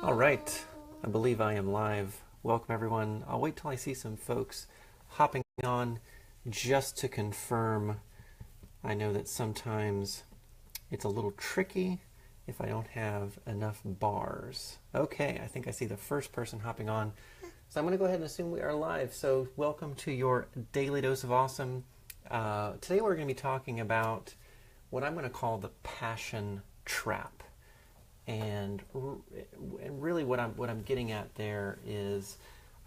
All right, I believe I am live. Welcome, everyone. I'll wait till I see some folks hopping on just to confirm. I know that sometimes it's a little tricky if I don't have enough bars. Okay, I think I see the first person hopping on. So I'm going to go ahead and assume we are live. So welcome to your Daily Dose of Awesome. Today we're going to be talking about what I'm going to call the passion trap. And really what I'm getting at there is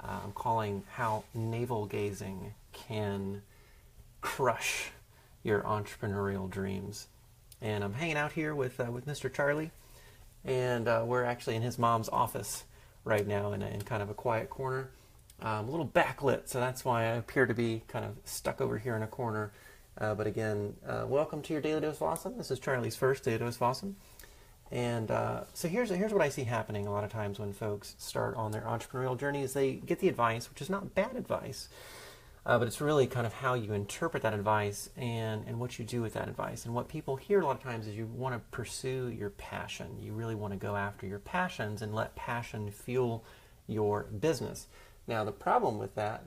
I'm calling how navel gazing can crush your entrepreneurial dreams. And I'm hanging out here with Mr. Charlie, and we're actually in his mom's office right now in kind of a quiet corner. A little backlit, so that's why I appear to be kind of stuck over here in a corner. But again, welcome to your Daily Dose of Awesome. This is Charlie's first Daily Dose of Awesome. And so here's what I see happening a lot of times when folks start on their entrepreneurial journey is they get the advice, which is not bad advice, but it's really kind of how you interpret that advice and what you do with that advice. And what people hear a lot of times is you want to pursue your passion. You really want to go after your passions and let passion fuel your business. Now, the problem with that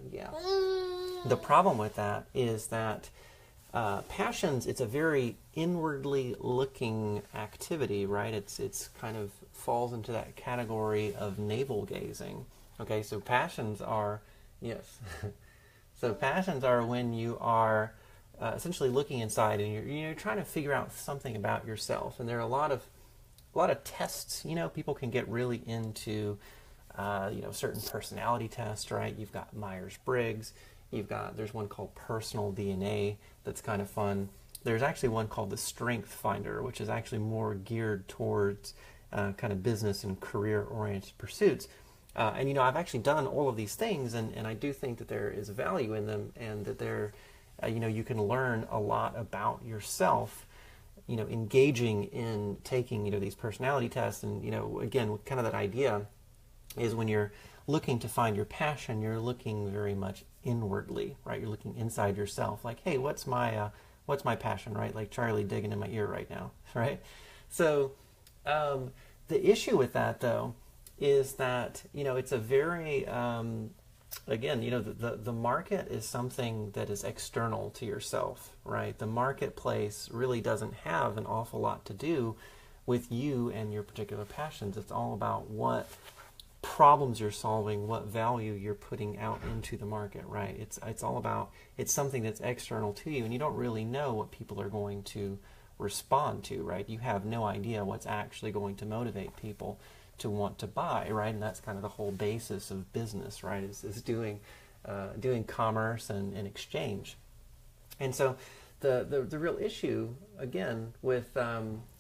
is that passions, it's a very inwardly looking activity, right? It's kind of falls into that category of navel gazing. Okay, so passions are, yes. So passions are when you are essentially looking inside and you're trying to figure out something about yourself. And there are a lot of tests. People can get really into certain personality tests, right? You've got Myers-Briggs. There's one called Personal DNA that's kind of fun. There's actually one called the Strength Finder, which is actually more geared towards kind of business and career-oriented pursuits. And I've actually done all of these things, and I do think that there is value in them, and that you can learn a lot about yourself, engaging in taking, these personality tests. And, again, kind of that idea is when you're looking to find your passion, you're looking very much inwardly, right? You're looking inside yourself, like, hey, what's my passion, right? Like Charlie digging in my ear right now, right? So the issue with that, though, is that it's a very again, the market is something that is external to yourself, right? The marketplace really doesn't have an awful lot to do with you and your particular passions. It's all about what problems you're solving, what value you're putting out into the market, right? It's all about, it's something that's external to you, and you don't really know what people are going to respond to, right? You have no idea what's actually going to motivate people to want to buy, right? And that's kind of the whole basis of business, right? Is doing commerce and exchange. And so the real issue, again, with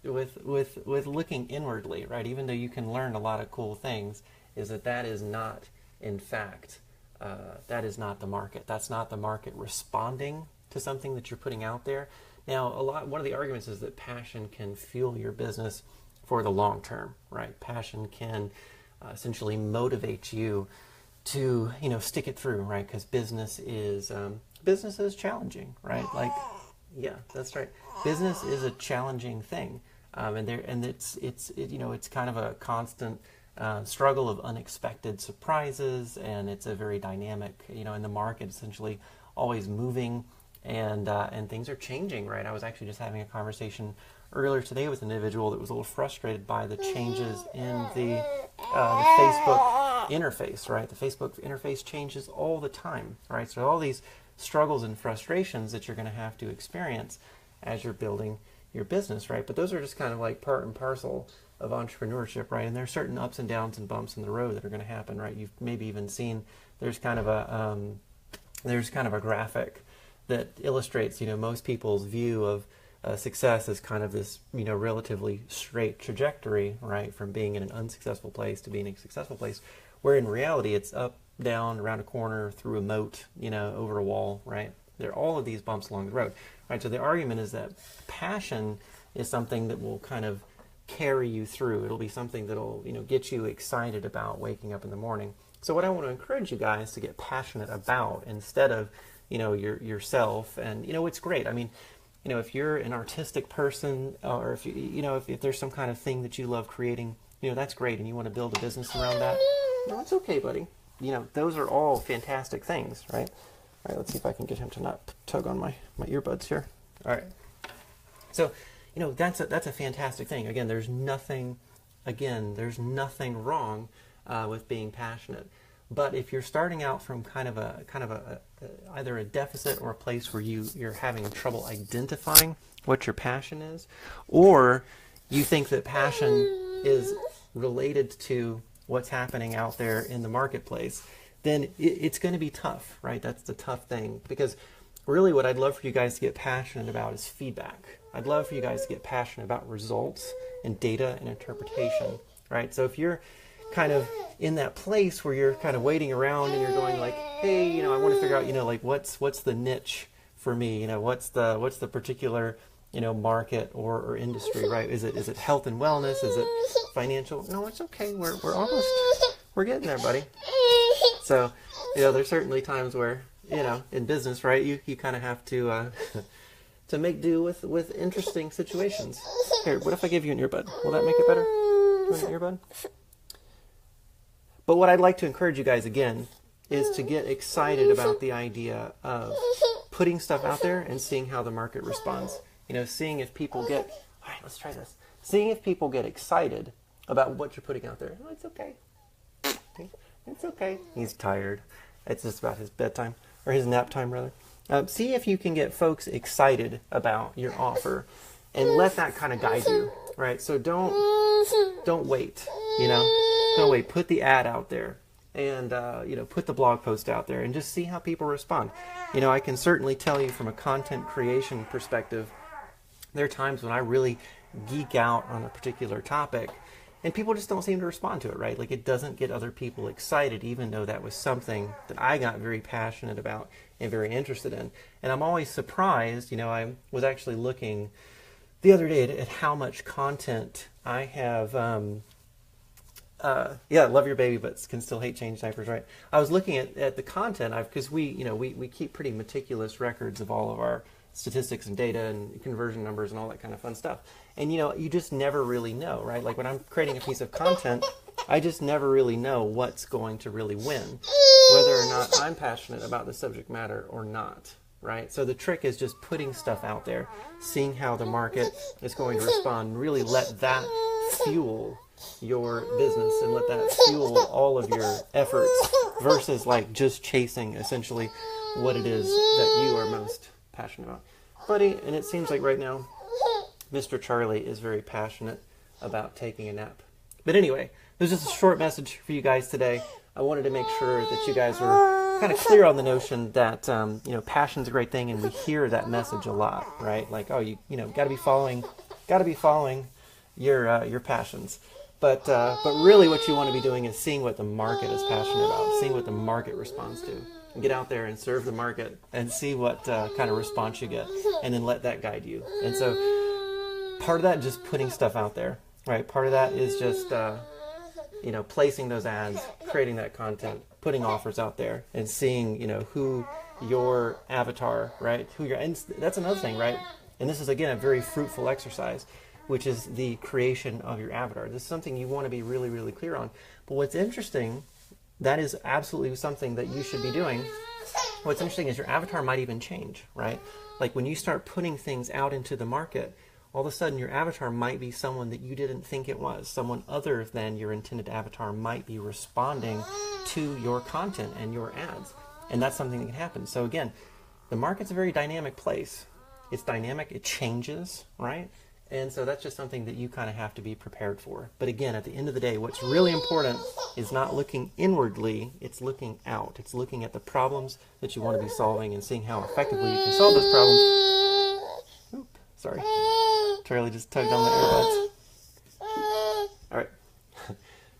looking inwardly, right? Even though you can learn a lot of cool things, is that is not, in fact, that is not the market. That's not the market responding to something that you're putting out there. Now, one of the arguments is that passion can fuel your business for the long term, right? Passion can essentially motivate you to, stick it through, right? Because business is challenging, right? Like, yeah, that's right. Business is a challenging thing, and it's kind of a constant struggle of unexpected surprises, and it's a very dynamic, in the market, essentially always moving, and things are changing, right? I was actually just having a conversation earlier today with an individual that was a little frustrated by the changes in the Facebook interface, right? The Facebook interface changes all the time, right? So all these struggles and frustrations that you're going to have to experience as you're building your business, right? But those are just kind of like part and parcel of entrepreneurship, right? And there are certain ups and downs and bumps in the road that are going to happen, right? You've maybe even seen there's kind of a graphic that illustrates, most people's view of success as kind of this, relatively straight trajectory, right, from being in an unsuccessful place to being in a successful place, where in reality it's up, down, around a corner, through a moat, over a wall, right? There are all of these bumps along the road, right? So the argument is that passion is something that will kind of carry you through. It'll be something that'll, get you excited about waking up in the morning. So what I want to encourage you guys to get passionate about, instead of, yourself, and, it's great. I mean, if you're an artistic person, or if there's some kind of thing that you love creating, that's great, and you want to build a business around that. No, it's okay, buddy. Those are all fantastic things, right? All right, let's see if I can get him to not tug on my earbuds here. All right. So, that's a fantastic thing. Again, there's nothing wrong with being passionate. But if you're starting out from kind of a either a deficit or a place where you're having trouble identifying what your passion is, or you think that passion is related to what's happening out there in the marketplace, then it's going to be tough, right? That's the tough thing, because really what I'd love for you guys to get passionate about is feedback. I'd love for you guys to get passionate about results and data and interpretation, right? So if you're kind of in that place where you're kind of waiting around and you're going like, hey, I want to figure out, like what's the niche for me? What's the particular, market or industry, right? Is it health and wellness? Is it financial? No, it's okay. We're getting there, buddy. So, there's certainly times where, in business, right, you kind of have to to make do with interesting situations. Here, what if I give you an earbud? Will that make it better? Do you want an earbud? But what I'd like to encourage you guys again is to get excited about the idea of putting stuff out there and seeing how the market responds. Seeing if people all right, let's try this. Seeing if people get excited about what you're putting out there. Oh, it's okay. It's okay. He's tired. It's just about his bedtime, or his nap time, rather. See if you can get folks excited about your offer and let that kind of guide you, right? So don't wait, Don't wait. Put the ad out there and, put the blog post out there and just see how people respond. I can certainly tell you from a content creation perspective, there are times when I really geek out on a particular topic and people just don't seem to respond to it, right? Like it doesn't get other people excited, even though that was something that I got very passionate about and very interested in. And I'm always surprised, I was actually looking the other day at how much content I have, love your baby, but can still hate change diapers, right? I was looking at the content because we keep pretty meticulous records of all of our statistics and data and conversion numbers and all that kind of fun stuff. And you just never really know, right? Like when I'm creating a piece of content, I just never really know what's going to really win, whether or not I'm passionate about the subject matter or not, right? So the trick is just putting stuff out there, seeing how the market is going to respond, and really let that fuel your business and let that fuel all of your efforts versus like just chasing essentially what it is that you are most passionate about. Buddy, and it seems like right now Mr. Charlie is very passionate about taking a nap. But anyway, there's just a short message for you guys today. I wanted to make sure that you guys were kind of clear on the notion that passion's a great thing, and we hear that message a lot, right? Like, oh, you got to be following your passions. But really what you want to be doing is seeing what the market is passionate about, seeing what the market responds to. And get out there and serve the market and see what kind of response you get, and then let that guide you. And so part of that is just putting stuff out there, right? Part of that is just, placing those ads, creating that content, putting offers out there, and seeing, who your avatar, right? And that's another thing, right? And this is, again, a very fruitful exercise, which is the creation of your avatar. This is something you want to be really, really clear on. But what's interesting, that is absolutely something that you should be doing. What's interesting is your avatar might even change, right? Like when you start putting things out into the market, all of a sudden your avatar might be someone that you didn't think it was. Someone other than your intended avatar might be responding to your content and your ads. And that's something that can happen. So again, the market's a very dynamic place. It's dynamic, it changes, right? And so that's just something that you kind of have to be prepared for. But again, at the end of the day, what's really important is not looking inwardly, it's looking out. It's looking at the problems that you want to be solving and seeing how effectively you can solve those problems. Oop, sorry. Charlie just tugged on the earbuds. All right.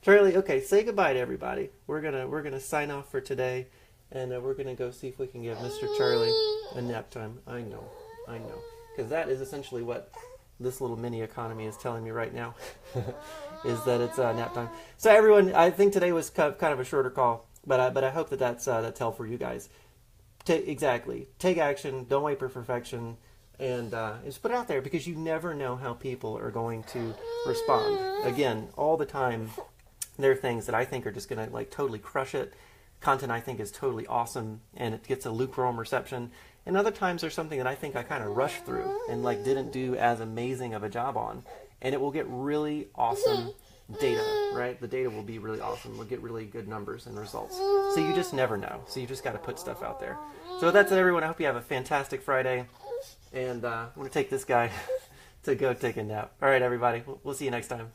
Charlie, okay, say goodbye to everybody. We're gonna sign off for today, and we're gonna go see if we can give Mr. Charlie a nap time. I know. Because that is essentially what this little mini economy is telling me right now, is that it's nap time. So everyone, I think today was kind of a shorter call, but I hope that's helpful for you guys. Take action. Don't wait for perfection. and just put it out there, because you never know how people are going to respond. Again, all the time, there are things that I think are just going to like totally crush it. Content I think is totally awesome, and it gets a lukewarm reception. And other times there's something that I think I kind of rushed through and like didn't do as amazing of a job on, and it will get really awesome data, right? The data will be really awesome. We'll get really good numbers and results. So you just never know. So you just got to put stuff out there. So with that said, everyone, I hope you have a fantastic Friday. And I'm going to take this guy to go take a nap. All right, everybody. We'll see you next time.